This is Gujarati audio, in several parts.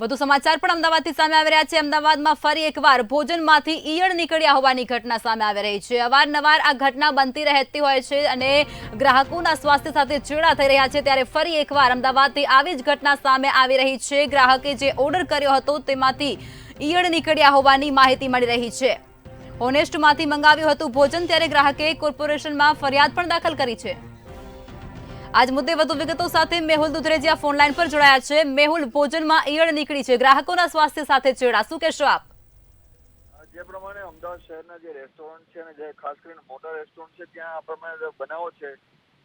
વધુ સમાચાર પણ અમદાવાદથી સામે આવી રહ્યા છે। અમદાવાદમાં ફરી એકવાર ભોજનમાંથી ઈયળ નીકળ્યા હોવાની ઘટના સામે આવી રહી છે। અવારનવાર આ ઘટના બનતી રહેતી હોય છે અને ગ્રાહકોના સ્વાસ્થ્ય સાથે ચેડા થઈ રહ્યા છે, ત્યારે ફરી એકવાર અમદાવાદથી આવી જ ઘટના સામે આવી રહી છે। ગ્રાહકે જે ઓર્ડર કર્યો હતો તેમાંથી ઈયળ નીકળ્યા હોવાની માહિતી મળી રહી છે। હોનેસ્ટમાંથી મંગાવ્યું હતું ભોજન, ત્યારે ગ્રાહકે કોર્પોરેશનમાં ફરિયાદ પણ દાખલ કરી છે। આજ મુદ્દે વધુ વિગતો સાથે મેહુલ દુધરેજીયા ફોન લાઈન પર જોડાયા છે। મેહુલ, ભોજનમાં ઈયળ નીકળી છે, ગ્રાહકોના સ્વાસ્થ્ય સાથે ચેડા, શું કહેશો આપ? જે પ્રમાણે અમદાવાદ શહેરના જે રેસ્ટોરન્ટ છે અને જે ખાસ કરીને મોટા રેસ્ટોરન્ટ છે ત્યાં આ પ્રમાણે બનાવો છે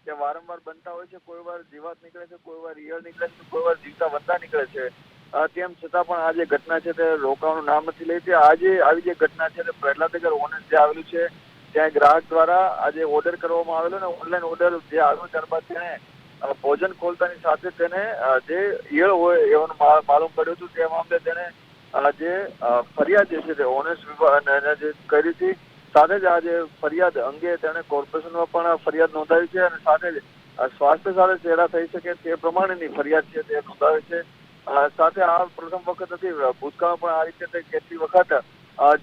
તે વારંવાર બનતા હોય છે। કોઈ વાર જીવાત નીકળે છે, કોઈ વાર ઈયળ નીકળે છે, કોઈ વાર જીવતા વંદા નીકળે છે। તેમ છતાં પણ આ જે ઘટના છે તે રોકાવાનું નામ નથી લેતી। આજે આવી જે ઘટના છે તે પ્રહલાદનગર ઓનેસ્ટ જે આવેલું છે ત્યાં ગ્રાહક દ્વારા આજે ઓર્ડર કરવામાં આવેલો ને ઓનલાઈન ઓર્ડર જે આવ્યો ત્યારબાદ તેને ભોજન ખોલતાની સાથે તેને જે ઈયળ હોય એવાનું માલુમ પડ્યું હતું। તે મામલે તેને જે ફરિયાદ જે છે તે ઓનેસ્ટ વિભાગ જે કરી હતી, સાથે જ આ જે ફરિયાદ અંગે તેણે કોર્પોરેશનમાં પણ ફરિયાદ નોંધાવી છે અને સાથે જ સ્વાસ્થ્ય સાથે ચેડા થઈ શકે તે પ્રમાણેની ફરિયાદ છે તે નોંધાવી છે। સાથે આ પ્રથમ વખત નથી, ભૂતકાળમાં પણ આ રીતે કેટલી વખત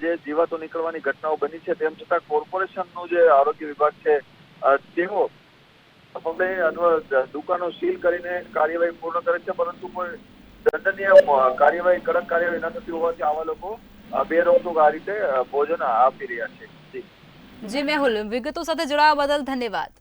જે જીવાતો નીકળવાની ઘટનાઓ બની છે। તેમ છતાં કોર્પોરેશનનું જે આરોગ્ય વિભાગ છે તેઓ પગલે અથવા દુકાનો સીલ કરીને કાર્યવાહી પૂર્ણ કરે છે, પરંતુ કોઈ દંડનીય કાર્યવાહી, કડક કાર્યવાહી ન થતી હોવાથી આવા લોકો બેરોકટોક આ રીતે ભોજન આપી રહ્યા છે। જી મેહુલ, વિગતો સાથે જોડાવા બદલ ધન્યવાદ।